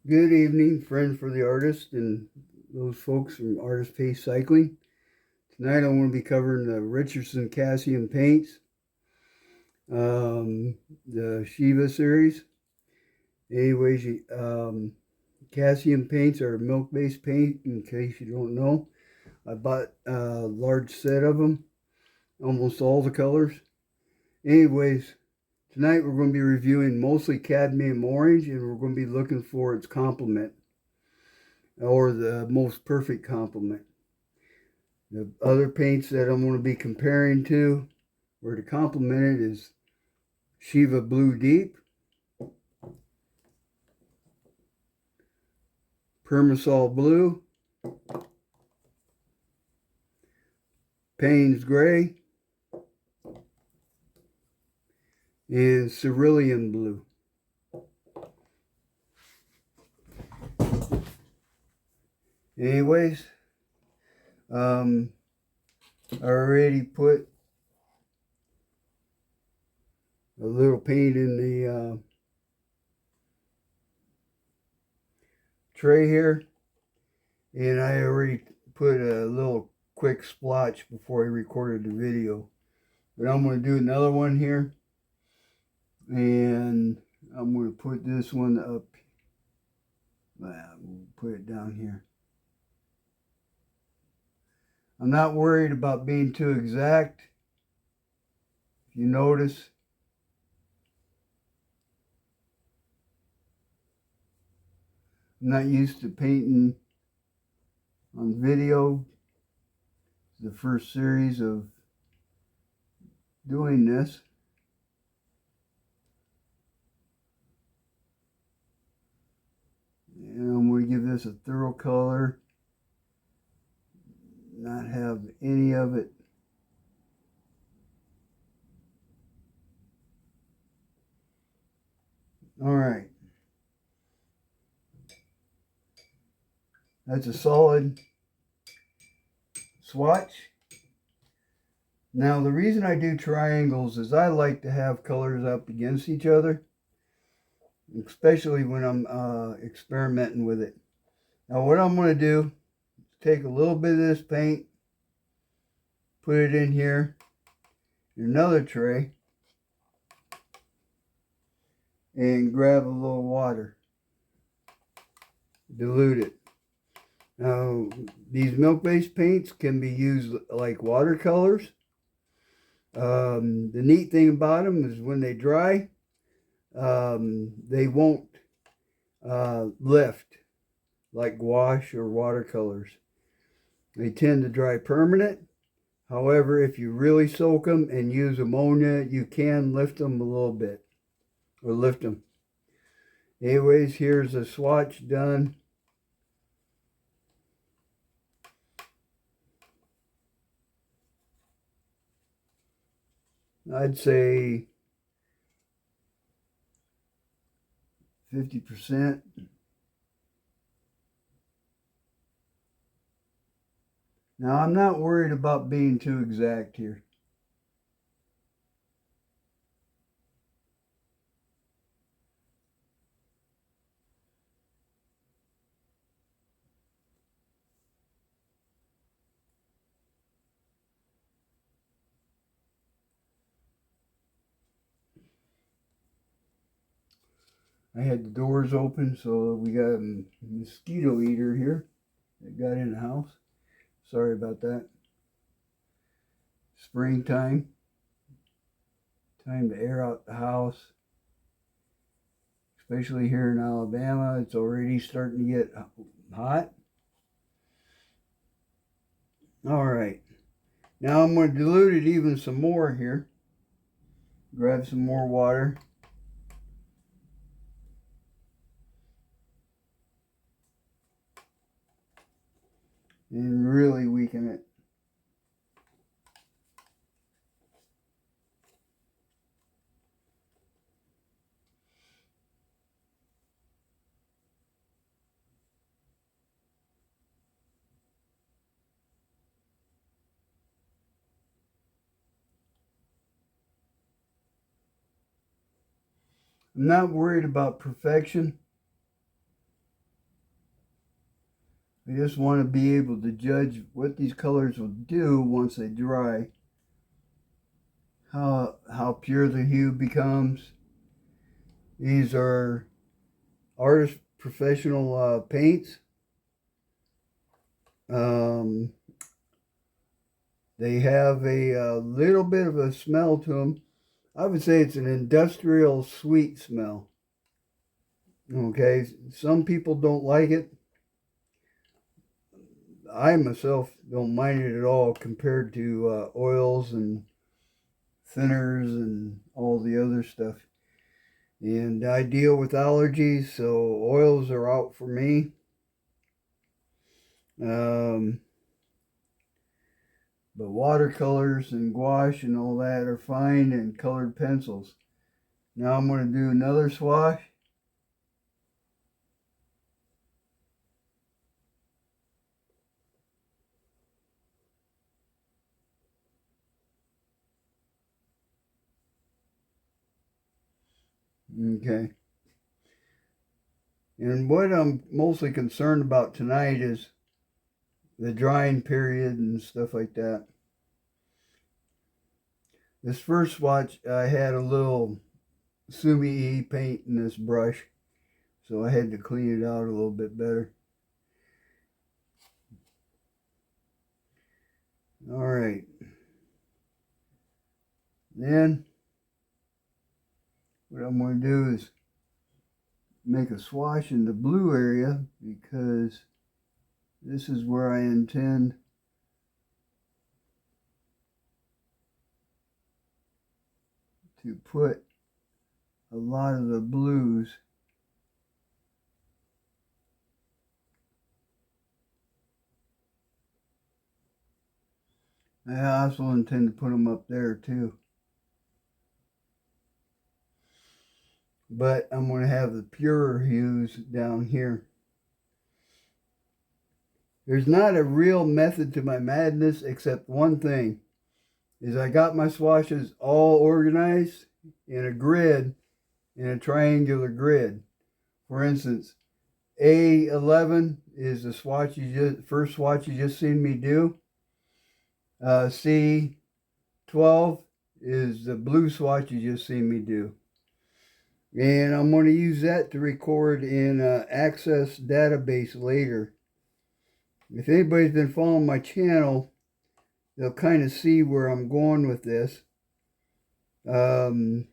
Good evening, friends for the artist and those folks from Artist Pace Cycling. Tonight I want to be covering the Richeson Casein paints, the Shiva series. Anyways, Casein paints are milk-based paint, in case you don't know. I bought a large set of them, almost all the colors. Anyways, tonight we're going to be reviewing mostly cadmium orange, and we're going to be looking for its complement, or the most perfect complement. The other paints that I'm going to be comparing to, or to complement it, is Shiva Blue Deep, Permasol Blue, Payne's Gray, and Cerulean Blue. Anyways, I already put a little paint in the tray here, and I already put a little quick splotch before I recorded the video. But I'm going to do another one here, and I'm going to put this one up. We'll put it down here. I'm not worried about being too exact. If you notice, I'm not used to painting on video. It's the first series of doing this. And I'm going to give this a thorough color, not have any of it all right. That's a solid swatch. Now the reason I do triangles is I like to have colors up against each other, especially when I'm experimenting with it. Now what I'm going to do is take a little bit of this paint, put it in here in another tray, and grab a little water, dilute it. Now these milk-based paints can be used like watercolors. The neat thing about them is when they dry, they won't lift like gouache or watercolors. They tend to dry permanent. However, if you really soak them and use ammonia, you can lift them a little bit, or lift them. Anyways, here's a swatch done. I'd say 50%. Now, I'm not worried about being too exact here. I had the doors open, so we got a mosquito eater here that got in the house. Sorry about that. Springtime. Time to air out the house. Especially here in Alabama, it's already starting to get hot. All right. Now I'm going to dilute it even some more here. Grab some more water. And really weaken it. I'm not worried about perfection. I just want to be able to judge what these colors will do once they dry. How pure the hue becomes. These are artist professional paints. They have a little bit of a smell to them. I would say it's an industrial sweet smell. Okay, some people don't like it. I myself don't mind it at all compared to oils and thinners and all the other stuff. And I deal with allergies, so oils are out for me. But watercolors and gouache and all that are fine, and colored pencils. Now I'm going to do another swatch. Okay. And what I'm mostly concerned about tonight is the drying period and stuff like that. This first swatch, I had a little sumi paint in this brush, so I had to clean it out a little bit better. All right. Then what I'm going to do is make a swatch in the blue area, because this is where I intend to put a lot of the blues. I also intend to put them up there too. But I'm going to have the purer hues down here. There's not a real method to my madness, except one thing, is I got my swatches all organized in a grid, in a triangular grid. For instance, A11 is the swatch first swatch you just seen me do. C12 is the blue swatch you just seen me do. And I'm going to use that to record in Access database later. If anybody's been following my channel, they'll kind of see where I'm going with this. I've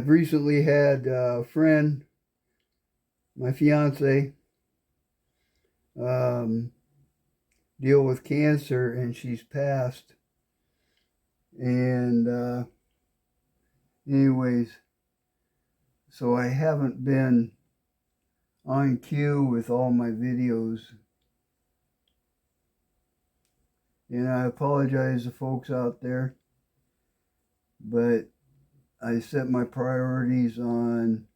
recently had a friend, my fiance, deal with cancer, and she's passed. And anyways, so I haven't been on cue with all my videos. And I apologize to folks out there, but I set my priorities on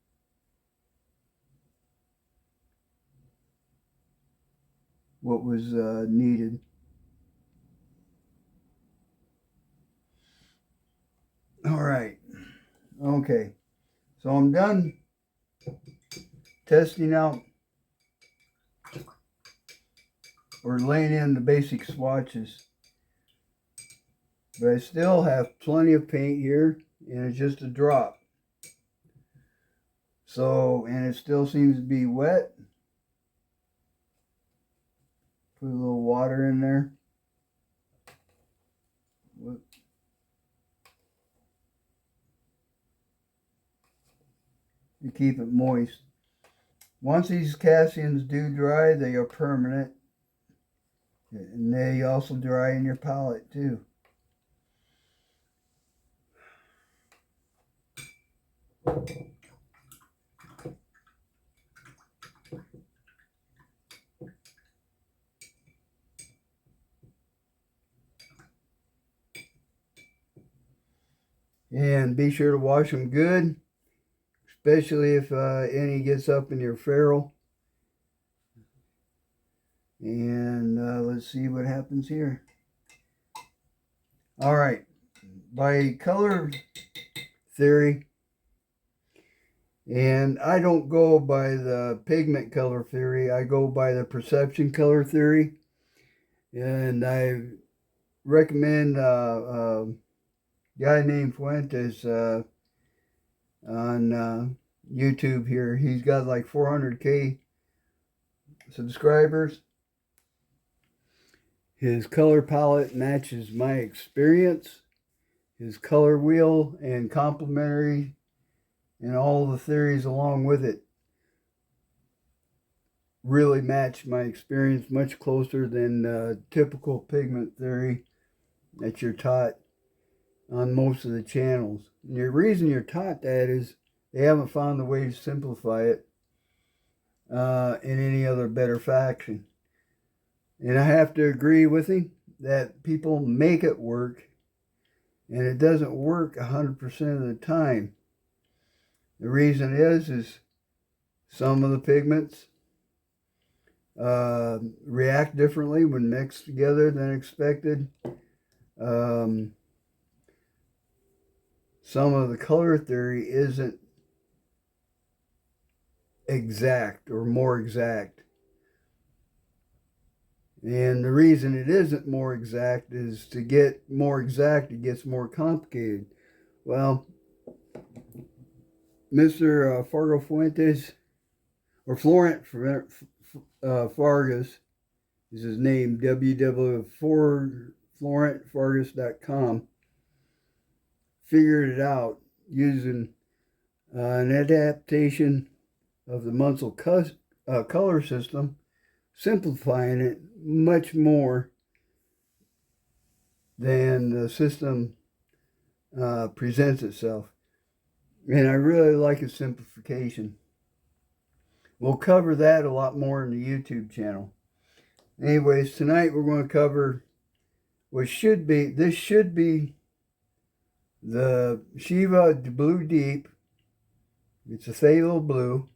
what was needed. All right. Okay. So I'm done testing out or laying in the basic swatches. But I still have plenty of paint here, and it's just a drop. So, and it still seems to be wet. Put a little water in there. Whoop. To keep it moist. Once these Caseians do dry, they are permanent. And they also dry in your palette too. And be sure to wash them good, especially if any gets up in your ferrule. And let's see what happens here. All right, by color theory, And I don't go by the pigment color theory. I go by the perception color theory. And I recommend a guy named Fuentes on YouTube here. He's got like 400K subscribers. His color palette matches my experience. His color wheel and complementary and all the theories along with it really match my experience much closer than typical pigment theory that you're taught on most of the channels. And the reason you're taught that is they haven't found a way to simplify it in any other better fashion. And I have to agree with him that people make it work, and it doesn't work 100% of the time. The reason is some of the pigments react differently when mixed together than expected. Some of the color theory isn't exact or more exact. And the reason it isn't more exact is to get more exact, it gets more complicated. Well, Mr. Fargo Fuentes, or Florent Farges is his name, www.florentfarges.com, figured it out using an adaptation of the Munsell color system, simplifying it much more than the system presents itself. And I really like its simplification. We'll cover that a lot more in the YouTube channel. Anyways, tonight we're going to cover what should be, this should be the Shiva Blue Deep. It's a phthalo blue.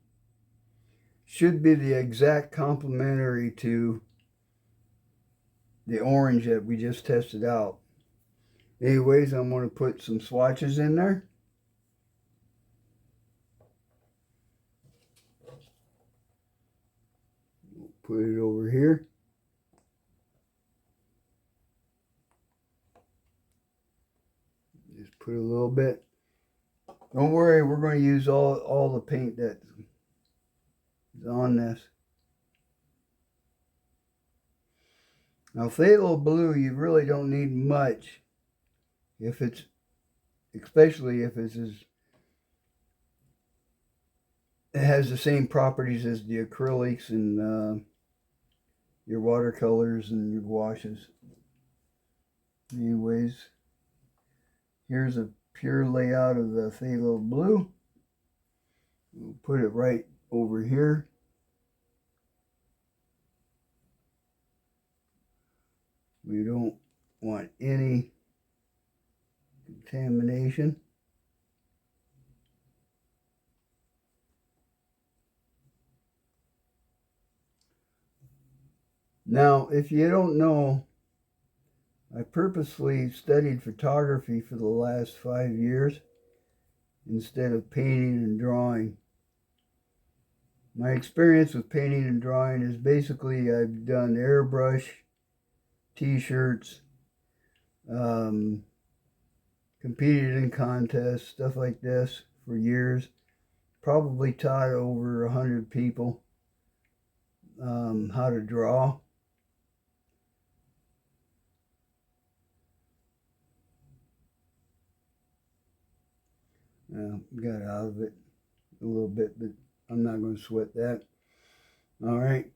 Should be the exact complementary to the orange that we just tested out. Anyways, I'm going to put some swatches in there. Put it over here. Just put a little bit. Don't worry, we're going to use all the paint that's on this. Now, phthalo blue, you really don't need much if it's, especially if it's it has the same properties as the acrylics and your watercolors and your washes. Anyways, here's a pure layout of the phthalo blue. We'll put it right over here. We don't want any contamination. Now, if you don't know, I purposely studied photography for the last 5 years instead of painting and drawing. My experience with painting and drawing is basically I've done airbrush, t-shirts, competed in contests, stuff like this for years. Probably taught over 100 people how to draw. Got out of it a little bit, but I'm not going to sweat that. All right.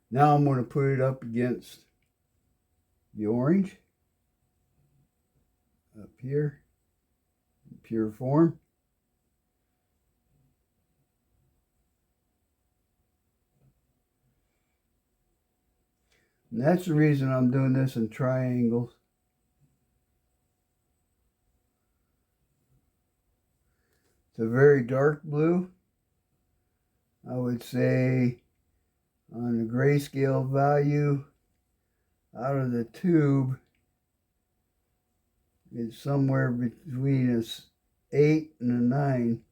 Now I'm going to put it up against the orange up here in pure form. And that's the reason I'm doing this in triangles. It's a very dark blue. I would say on the grayscale value out of the tube, it's somewhere between a 8 and a 9.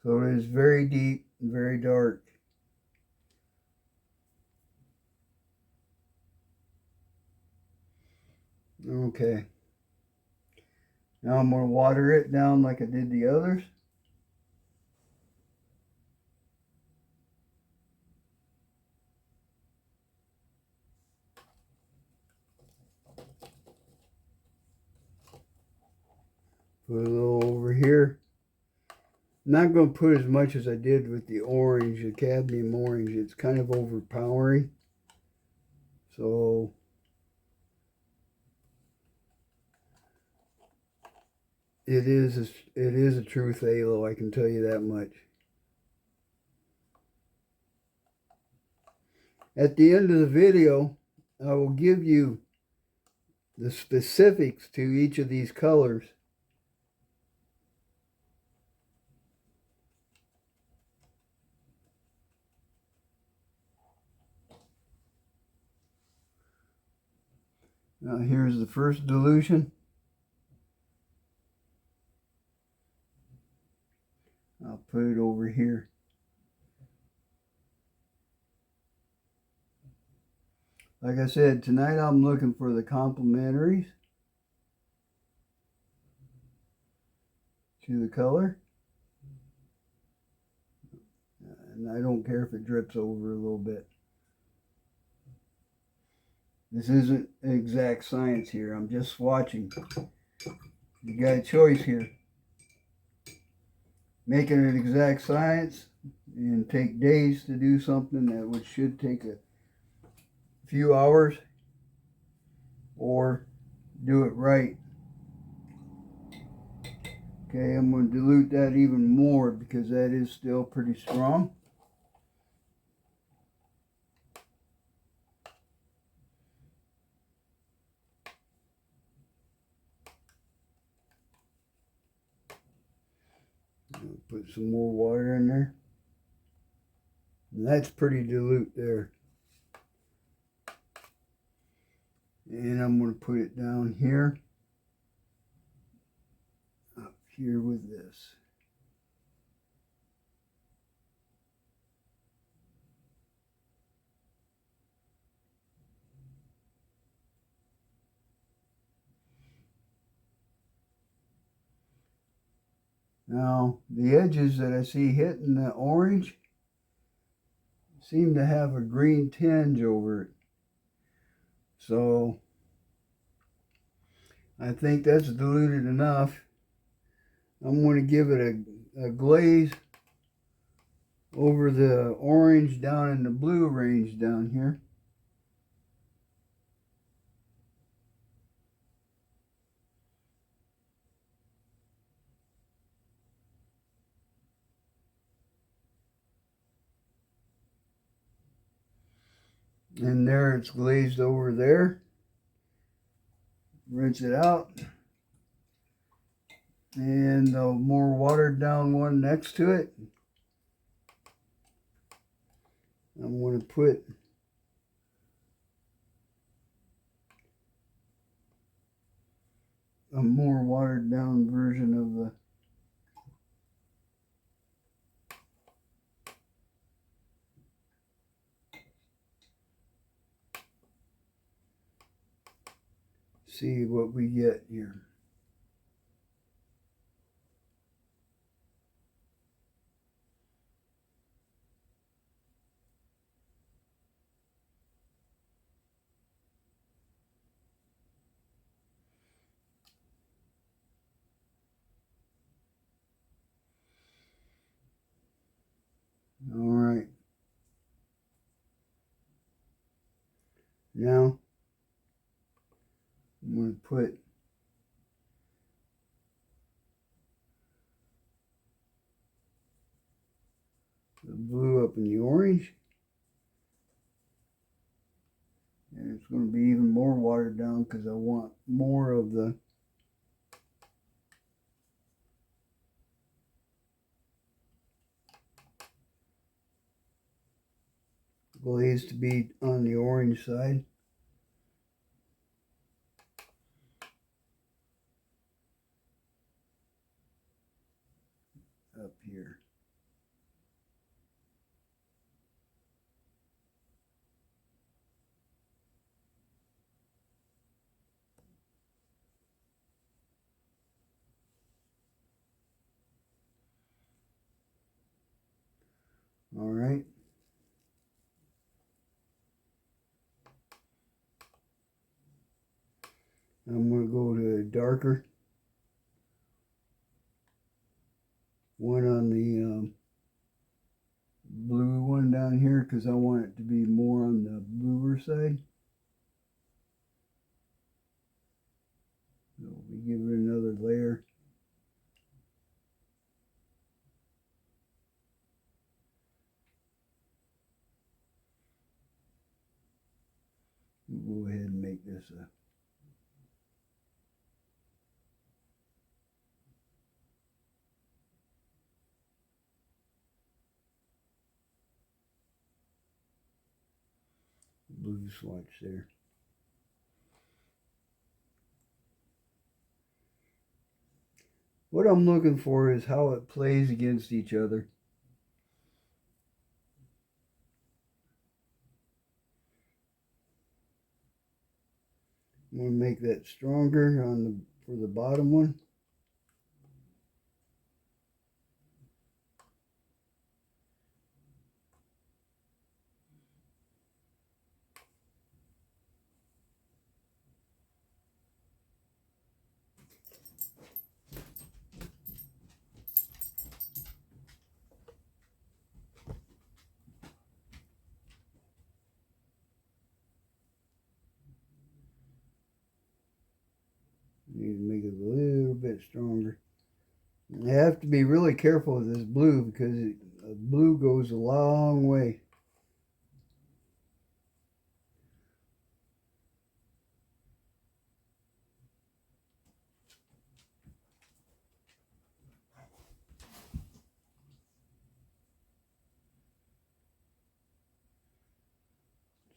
So it is very deep and very dark. Okay. Now I'm going to water it down like I did the others. Put a little over here. I'm not going to put as much as I did with the orange, the cadmium orange. It's kind of overpowering. So it is a true phthalo, I can tell you that much. At the end of the video, I will give you the specifics to each of these colors. Now here's the first dilution. I'll put it over here. Like I said, tonight I'm looking for the complementaries to the color. And I don't care if it drips over a little bit. This isn't exact science here. I'm just swatching. You got a choice here. Making it exact science and take days to do something that should take a few hours, or do it right. Okay, I'm going to dilute that even more because that is still pretty strong. Put some more water in there. And that's pretty dilute there. And I'm going to put it down here. Up here with this. Now, the edges that I see hitting the orange seem to have a green tinge over it. So, I think that's diluted enough. I'm going to give it a glaze over the orange down in the blue range down here. And there it's glazed over there. Rinse it out. And the more watered down one next to it, I'm going to put a more watered down version of the see what we get here. All right. Now I'm going to put the blue up in the orange. And it's going to be even more watered down because I want more of the glaze to be on the orange side. Up here. bit darker. One on the blue one down here because I want it to be more on the bluer side. So we give it another layer. We'll go ahead and make this a blue swatch there. What I'm looking for is how it plays against each other. I'm going to make that stronger on for the bottom one. Need to make it a little bit stronger. I have to be really careful with this blue because blue goes a long way.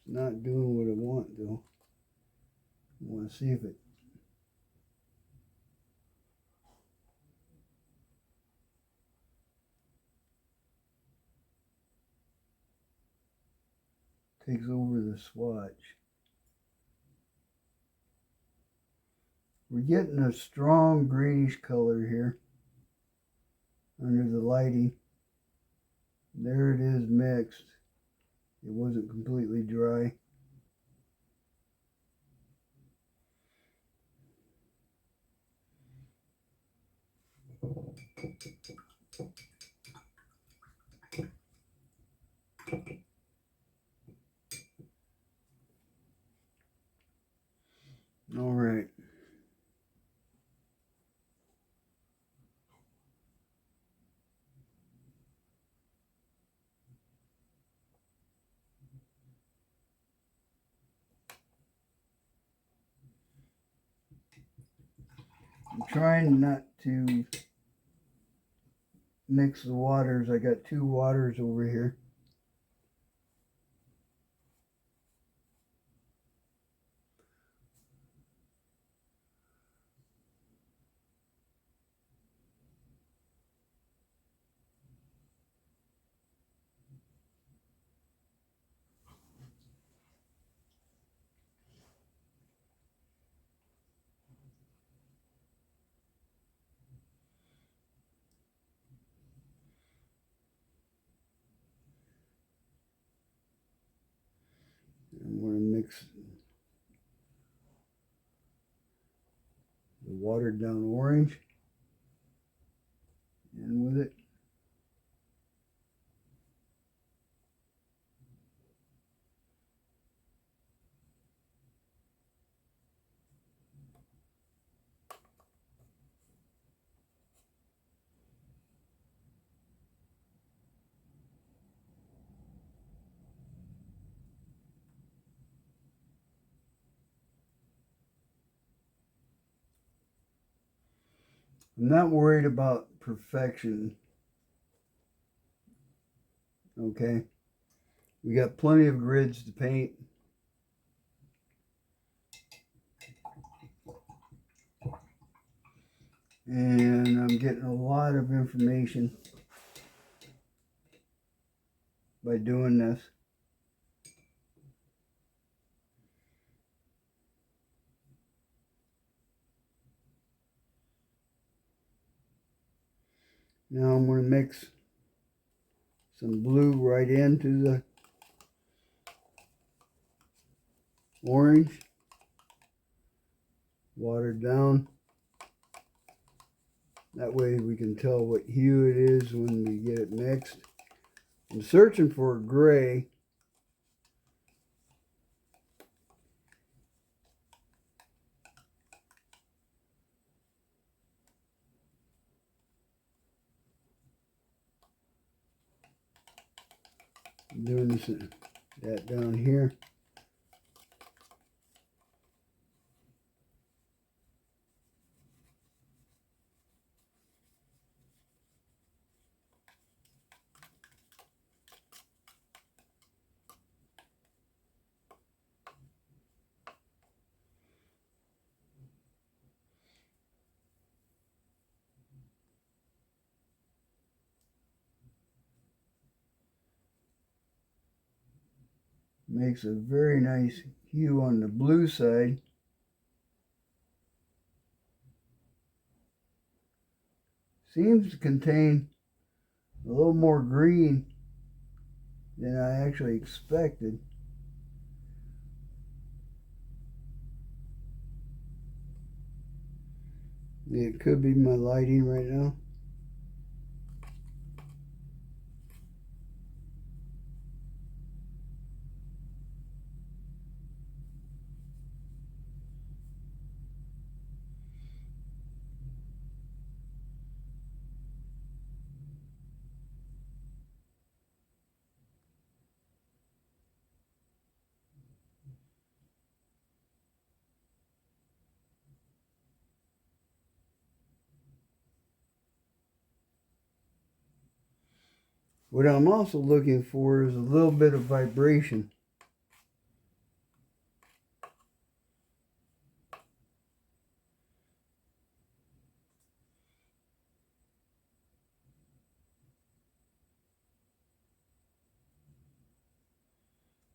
It's not doing what I want though. I want to see if it takes over the swatch. We're getting a strong greenish color here under the lighting. There it is mixed. It wasn't completely dry. All right. I'm trying not to mix the waters. I got two waters over here. I'm going to mix the watered down orange in with it. I'm not worried about perfection. Okay. We got plenty of grids to paint. And I'm getting a lot of information by doing this. Now I'm going to mix some blue right into the orange, watered down. That way we can tell what hue it is when we get it mixed. I'm searching for a gray. I'm doing that down here. Makes a very nice hue on the blue side. Seems to contain a little more green than I actually expected. It could be my lighting right now. What I'm also looking for is a little bit of vibration.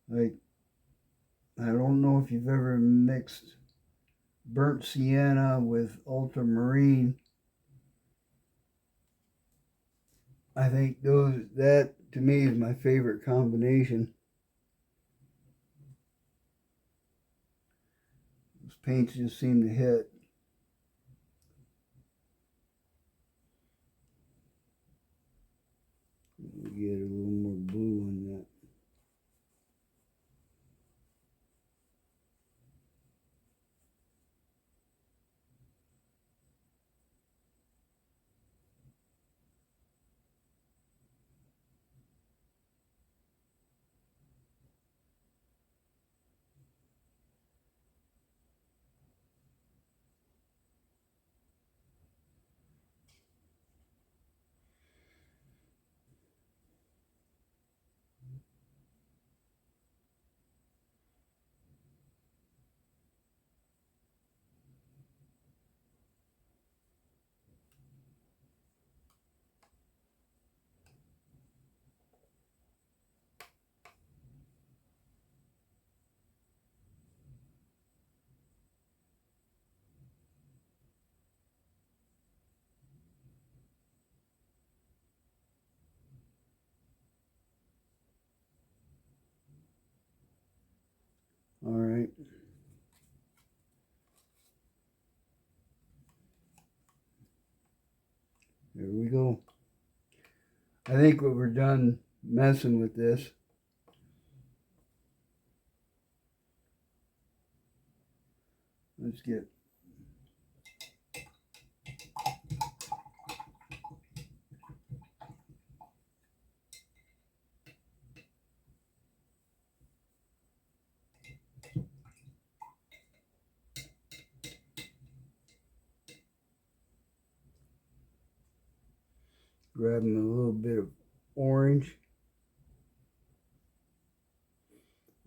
Like, I don't know if you've ever mixed burnt sienna with ultramarine. I think that to me is my favorite combination. Those paints just seem to hit. We get a little more blue on that. All right. There we go. I think we're done messing with this. Let's get grabbing a little bit of orange.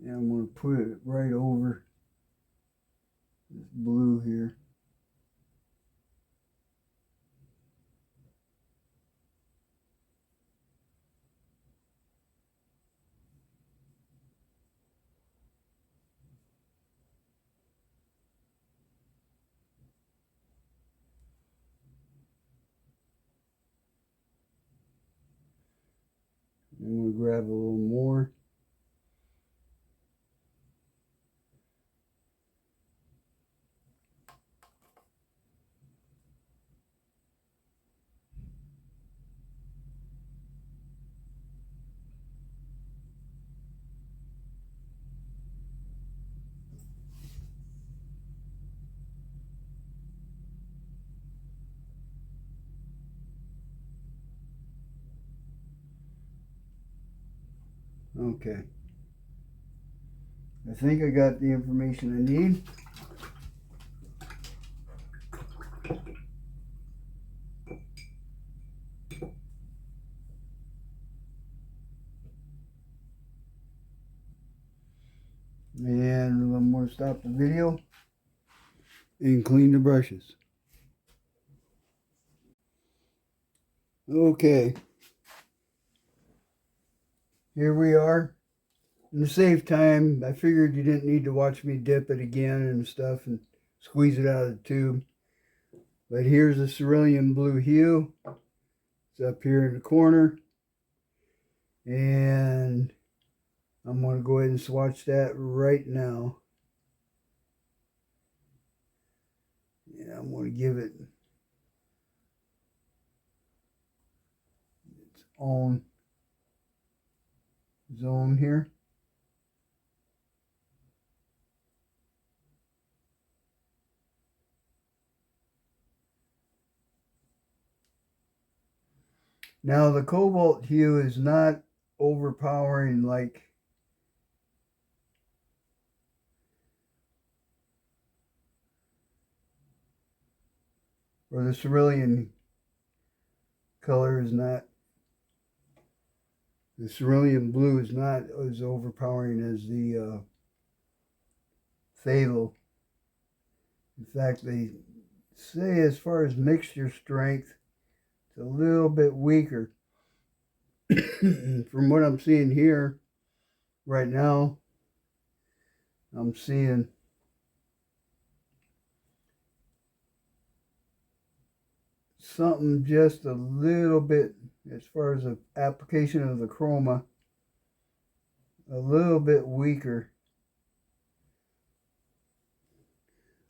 And I'm going to put it right over this blue here. I'm going to grab a little more. Okay. I think I got the information I need. And I'm going to stop the video and clean the brushes. Okay. Here we are. And to save time, I figured you didn't need to watch me dip it again and stuff and squeeze it out of the tube. But here's the cerulean blue hue. It's up here in the corner. And I'm going to go ahead and swatch that right now. Yeah, I'm going to give it its own zone here. Now the cobalt hue is not overpowering like or the cerulean color is not, the cerulean blue is not as overpowering as the phthalo. In fact, they say as far as mixture strength, it's a little bit weaker. From what I'm seeing here right now, I'm seeing something just a little bit, as far as the application of the chroma, a little bit weaker.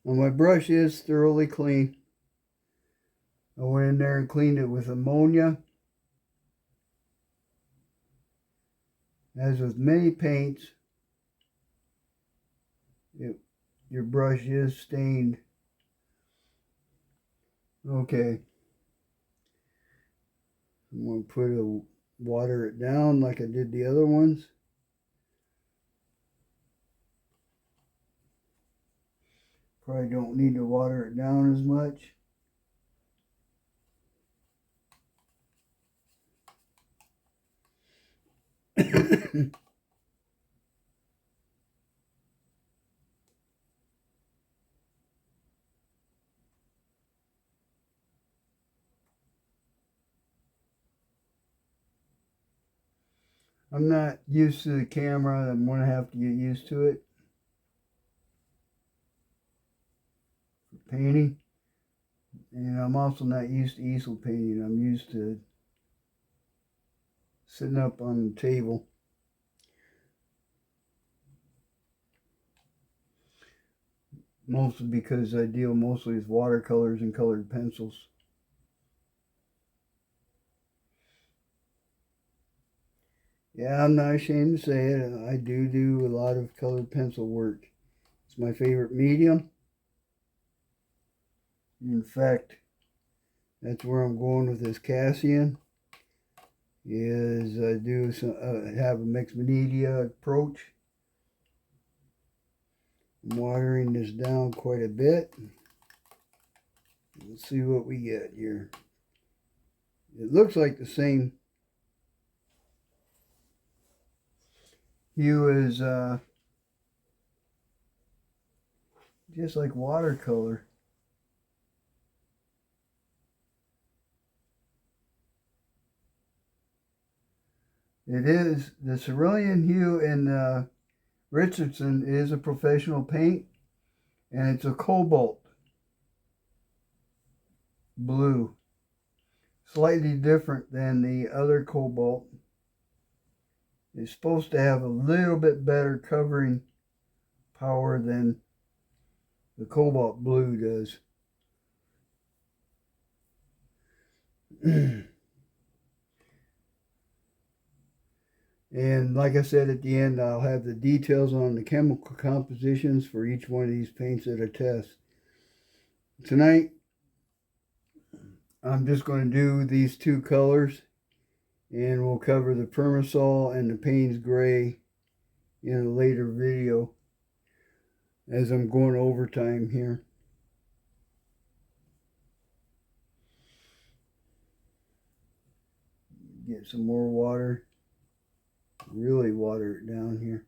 Well, my brush is thoroughly clean. I went in there and cleaned it with ammonia. As with many paints, your brush is stained. Okay. I'm going to water it down like I did the other ones. Probably don't need to water it down as much. I'm not used to the camera. I'm going to have to get used to it for painting. And I'm also not used to easel painting. I'm used to sitting up on the table. Mostly because I deal mostly with watercolors and colored pencils. Yeah, I'm not ashamed to say it. I do a lot of colored pencil work. It's my favorite medium. In fact, that's where I'm going with this Casein. Is I do some have a mixed media approach. I'm watering this down quite a bit. Let's see what we get here. It looks like the same hue as just like watercolor. It is the cerulean hue in Richeson is a professional paint, and it's a cobalt blue, slightly different than the other cobalt. It's supposed to have a little bit better covering power than the cobalt blue does. And like I said at the end, I'll have the details on the chemical compositions for each one of these paints that I test. Tonight, I'm just going to do these two colors And we'll cover the Permasol and the Payne's Gray in a later video as I'm going overtime here. Get some more water. Really water it down here.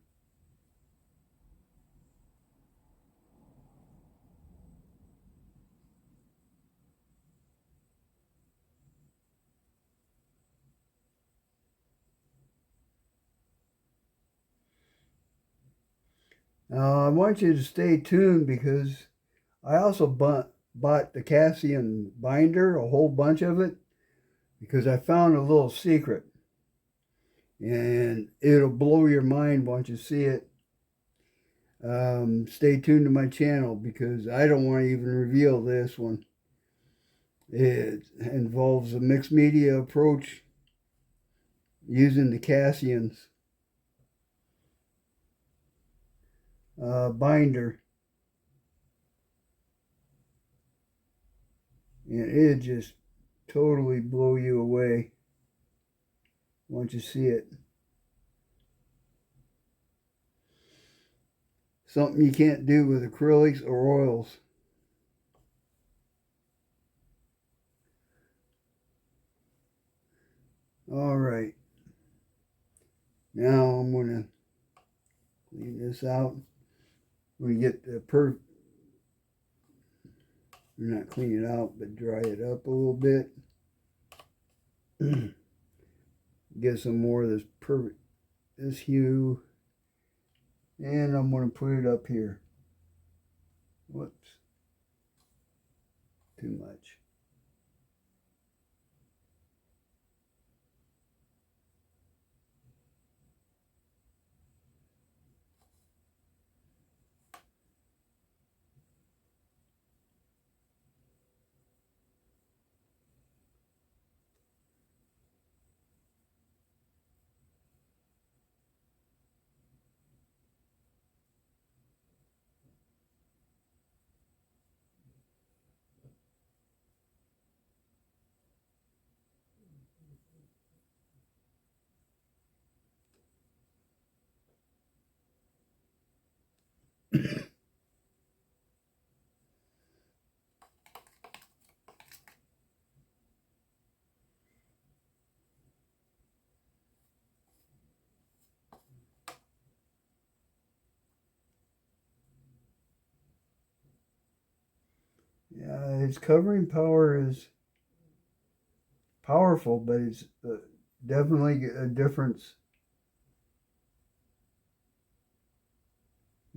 I want you to stay tuned because I also bought the Casein binder, a whole bunch of it, because I found a little secret. And it'll blow your mind once you see it. Stay tuned to my channel because I don't want to even reveal this one. It involves a mixed media approach using the Casein's binder. And it just totally blow you away once you see it. Something you can't do with acrylics or oils. All right. Now I'm going to clean this out. We get the not clean it out, but dry it up a little bit. Get some more of this hue. And I'm going to put it up here. Whoops. Too much. Yeah, its covering power is powerful, but it's definitely a difference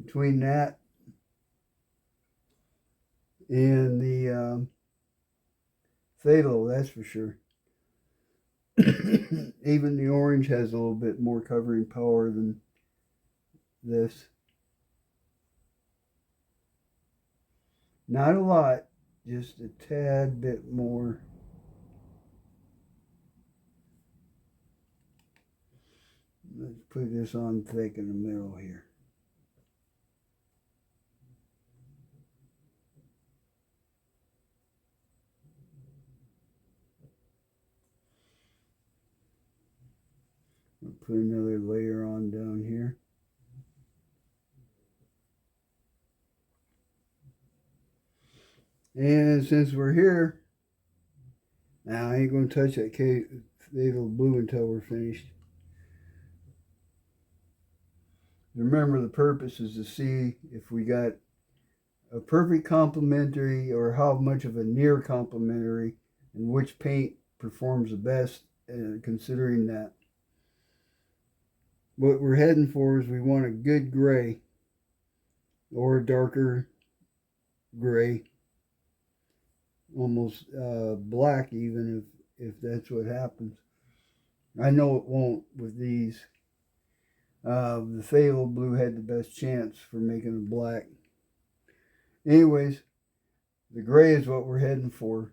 between that and the phthalo, that's for sure. Even the orange has a little bit more covering power than this. Not a lot, just a tad bit more. Let's put this on thick in the middle here. I'll put another layer on down here. And since we're here, now I ain't going to touch that phthalo blue until we're finished. Remember, the purpose is to see if we got a perfect complementary or how much of a near complementary and which paint performs the best, considering that. What we're heading for is we want a good gray or a darker gray, almost black even if that's what happens. I know it won't with these. The phthalo blue had the best chance for making it black. Anyways, the gray is what we're heading for.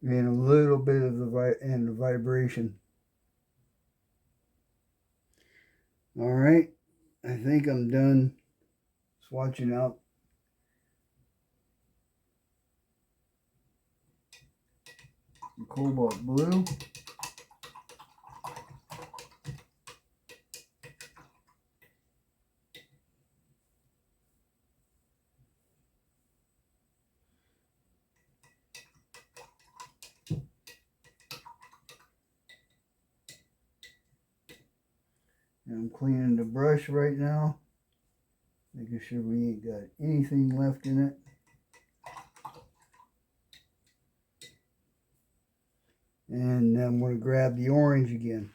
And a little bit of the vibration. All right, I think I'm done swatching out. the cobalt blue. And I'm cleaning the brush right now, making sure we ain't got anything left in it. And I'm going to grab the orange again.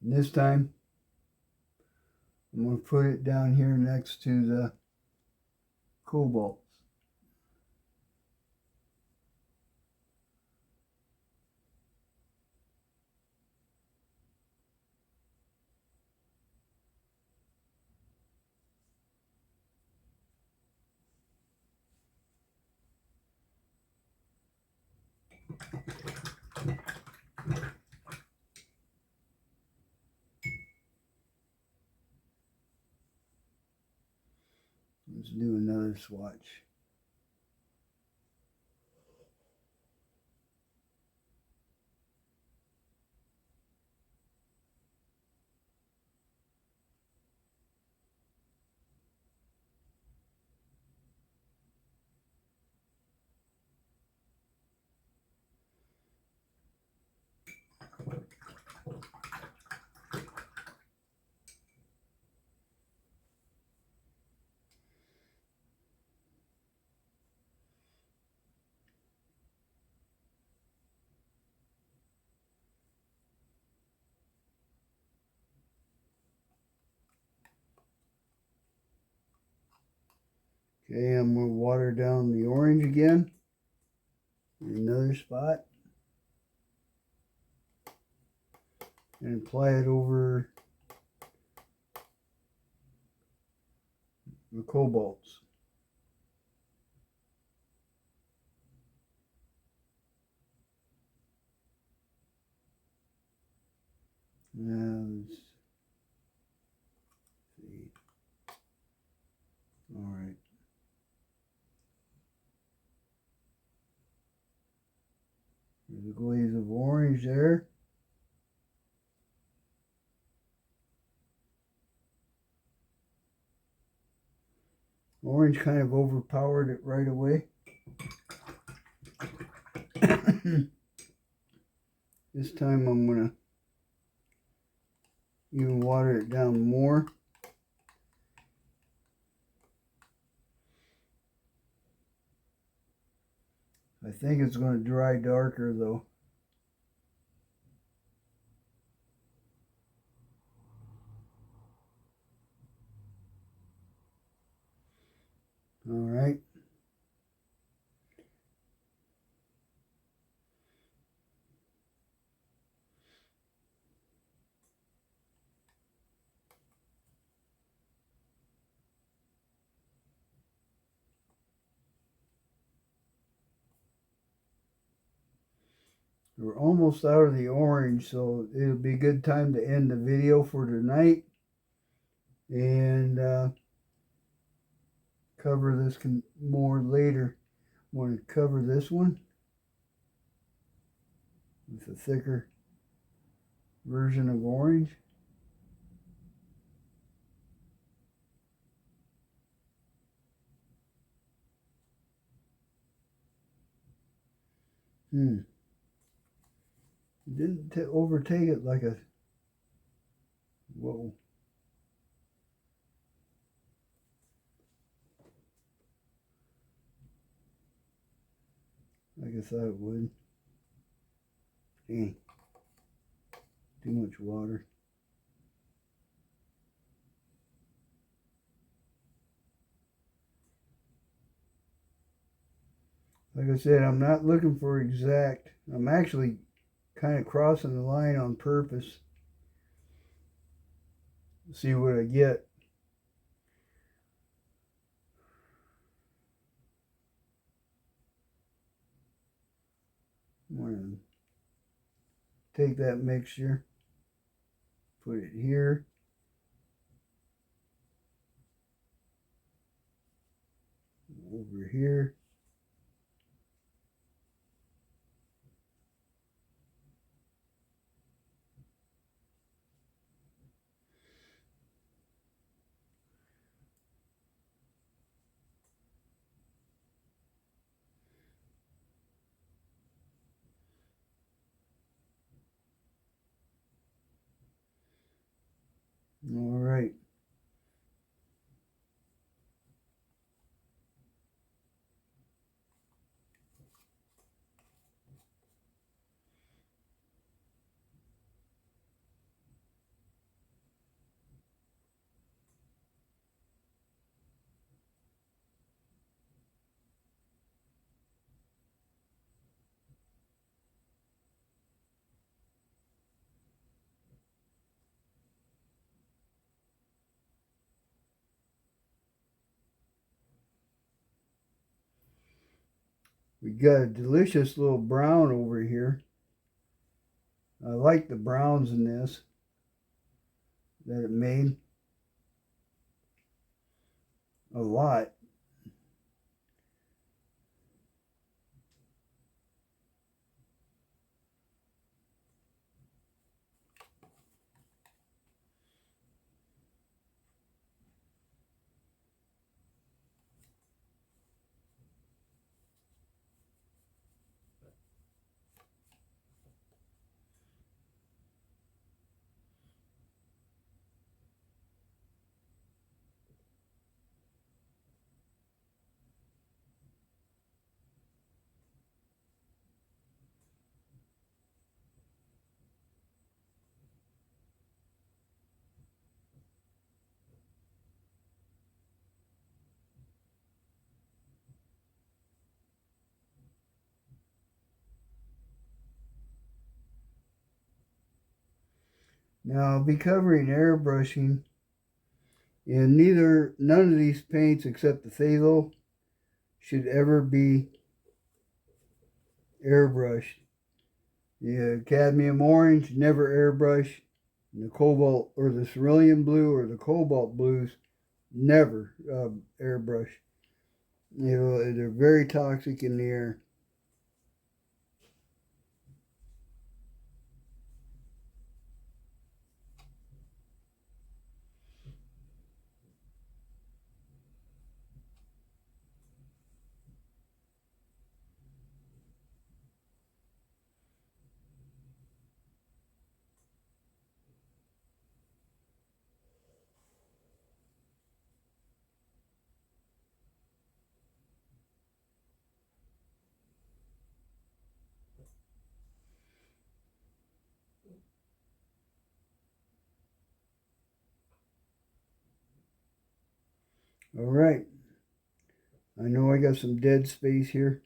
And this time, I'm going to put it down here next to the cobalt. Let's do another swatch. Okay, I'm going to water down the orange again in another spot and apply it over the cobalts. Now let's see. All right. There's a glaze of orange there. Orange kind of overpowered it right away. This time I'm going to even water it down more. I think it's going to dry darker though. All right. We're almost out of the orange, so it'll be a good time to end the video for tonight. And cover this more later. I'm going to cover this one with a thicker version of orange. Didn't overtake it like a, whoa. Like I thought it would. Dang. Too much water. Like I said, I'm not looking for exact. I'm actually kind of crossing the line on purpose. See what I get. I'm going to take that mixture, put it here. over here. All right. We got a delicious little brown over here. I like the browns in this that it made a lot. Now I'll be covering airbrushing, and none of these paints except the phthalo should ever be airbrushed. The cadmium orange, never airbrush. And the cobalt or the cerulean blue or the cobalt blues, never airbrush. You know, they're very toxic in the air. All right. I know I got some dead space here.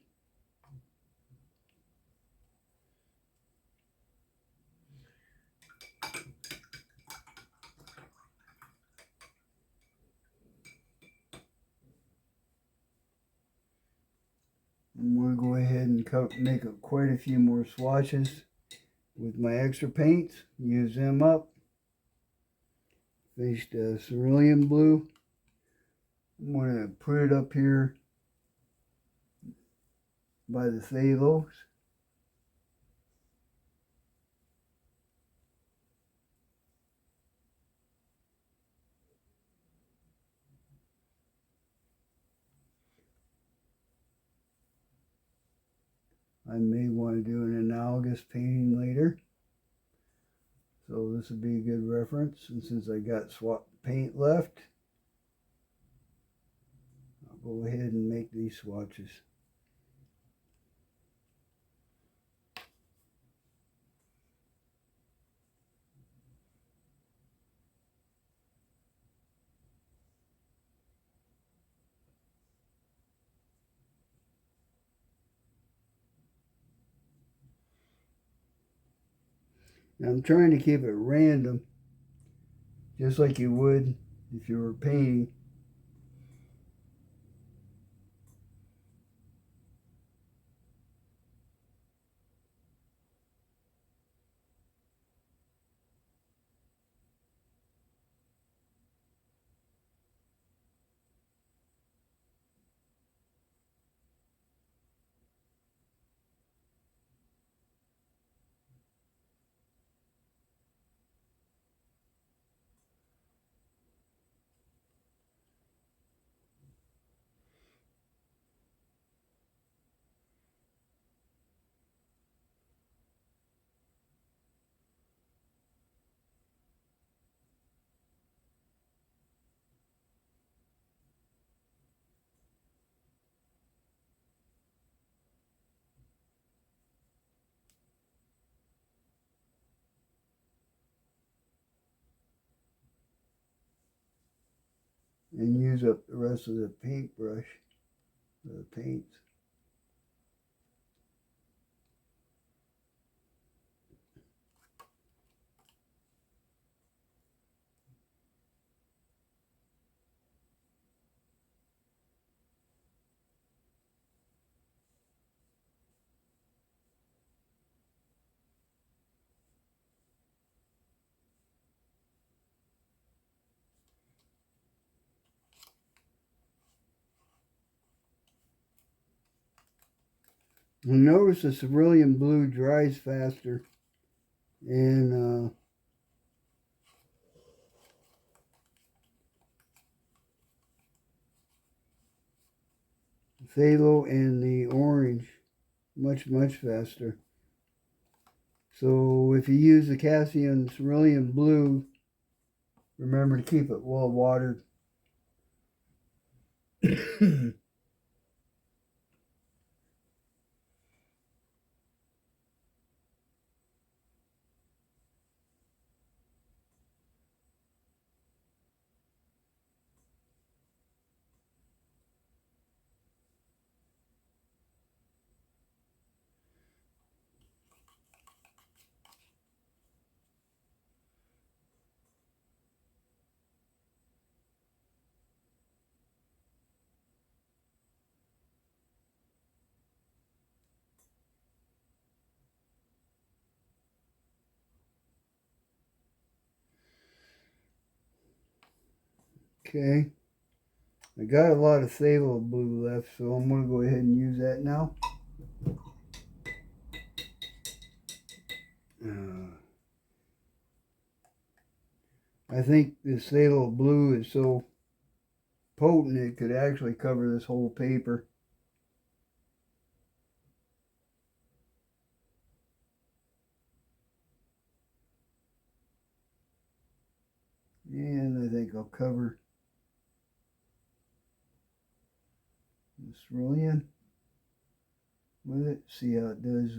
I'm going to go ahead and make quite a few more swatches with my extra paints. Use them up. Finish the cerulean blue. I'm going to put it up here by the phthalos. I may want to do an analogous painting later. So this would be a good reference. And since I got swap paint left, I'll go ahead and make these swatches. Now I'm trying to keep it random, just like you would if you were painting. and use up the rest of the paintbrush, the paints. You'll notice the cerulean blue dries faster, and phthalo and the orange much faster. So if you use the Casein cerulean blue, remember to keep it well watered. Okay, I got a lot of phthalo blue left, so I'm going to go ahead and use that now. I think this phthalo blue is so potent it could actually cover this whole paper. And I think I'll cover the cerulean with it. See how it does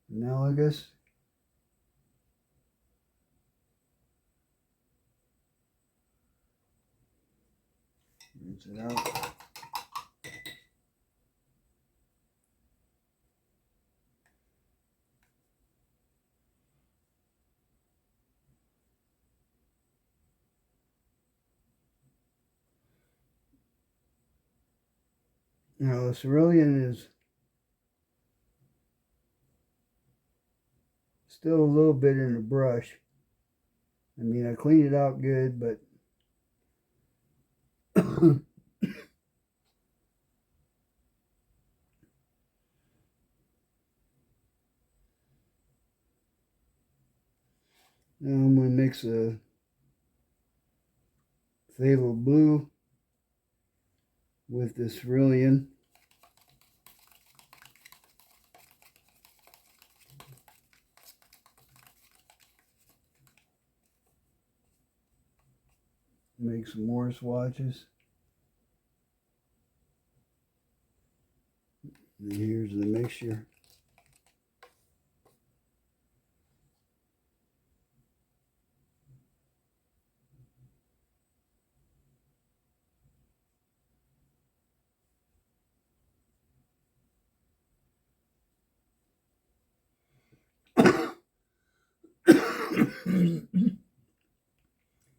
analogous. Rinse it out. Now the cerulean is still a little bit in the brush. I mean, I cleaned it out good, but now I'm going to mix a phthalo blue with the cerulean. Make some more swatches. And here's the mixture.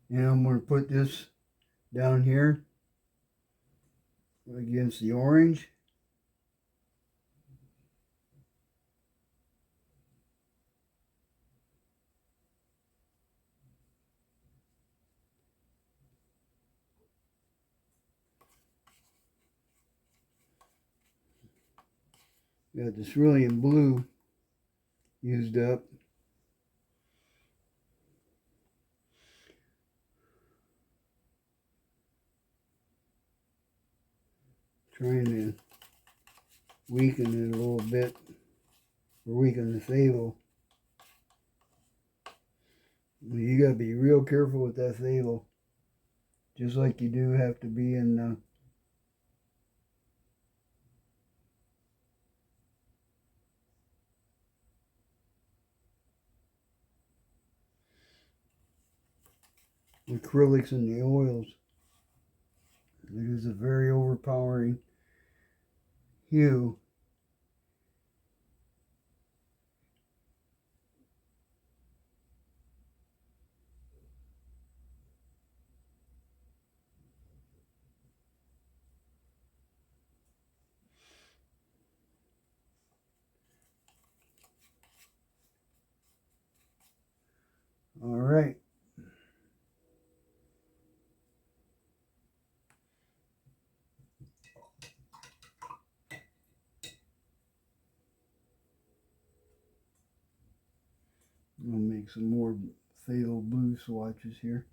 And I'm going to put this down here against the orange. Got this cerulean blue used up. Trying to weaken it a little bit, or weaken the phthalo. You gotta be real careful with that phthalo, just like you do have to be in acrylics and the oils. It is a very overpowering hue. All right. I'll make some more phthalo blue swatches here.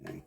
Okay.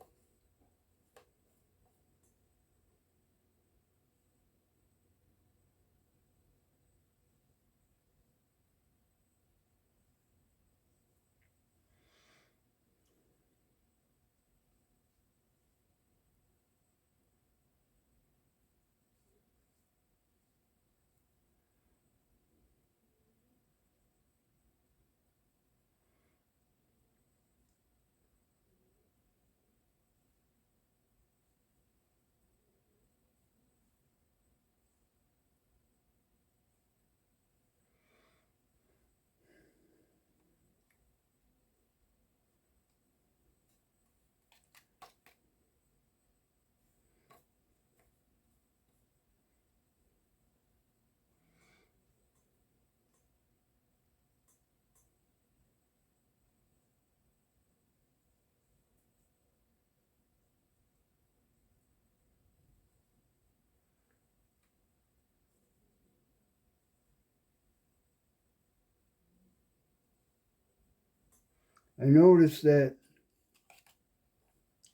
I noticed that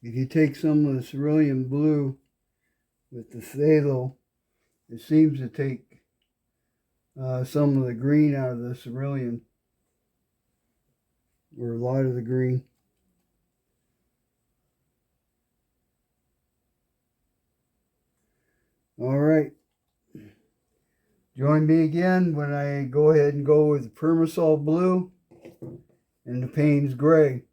if you take some of the cerulean blue with the phthalo, it seems to take some of the green out of the cerulean, or a lot of the green. All right. Join me again when I go ahead and go with the Permasol blue and the Payne's gray.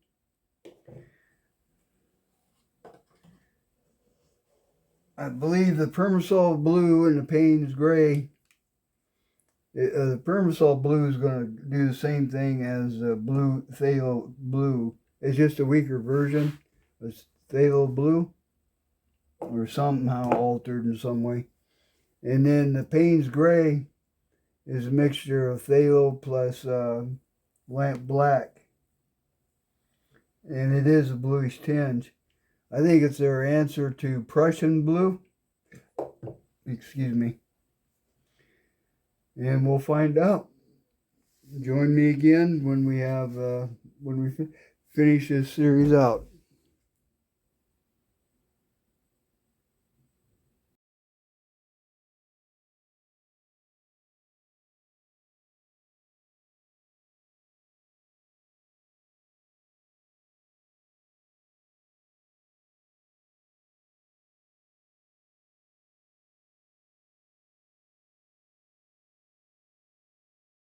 I believe the Permasol blue and the Payne's gray, the Permasol blue is going to do the same thing as the blue phthalo blue. It's just a weaker version of phthalo blue, or somehow altered in some way. And then the Payne's gray is a mixture of phthalo plus lamp black, and it is a bluish tinge. I think it's their answer to Prussian blue. Excuse me. And we'll find out. Join me again when we have finish this series out.